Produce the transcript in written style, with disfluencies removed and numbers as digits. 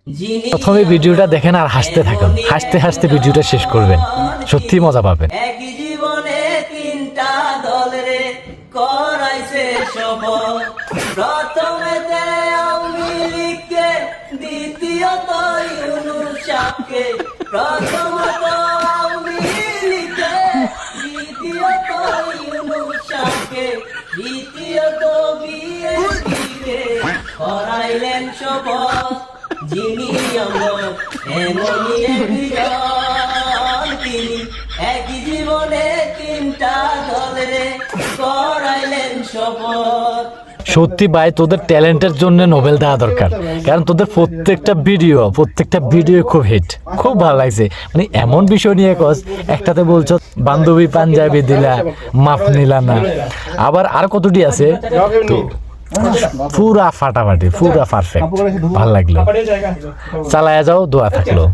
প্রথমে ভিডিওটা দেখেন আর হাসতে থাকুন, হাসতে হাসতে ভিডিওটা শেষ করবেন, সত্যি মজা পাবেন। একই জীবনে তিনটা দল রে করাইছে শপথ, প্রথমেতে আওয়ামী লীগকে, দ্বিতীয়ত ইউনূস সাহকে, প্রথমত আওয়ামী লীগকে, দ্বিতীয়ত ইউনূস সাহকে, দ্বিতীয়ত বিএনপিকে করাইলেন শপথ। যিনি অমর এমনই একজন, তিনি একই জীবনে তিনটা দল রে করাইলেন শপথ। সত্যি ভাই, তোদের ট্যালেন্টের জন্য নোবেল দেওয়া দরকার, কারণ তোদের প্রত্যেকটা ভিডিও খুব হিট, খুব ভালো লাগছে। মানে এমন বিষয় নিয়ে কস, একটাতে বলছো বান্ধবী পাঞ্জাবি দিলা মাপ নিলা না, আবার আর কতটি আছে, তো পুরা ফাটাফাটি, পুরা পারফেক্ট, ভালো লাগলো। চালায়া যাও, দোয়া থাকলো।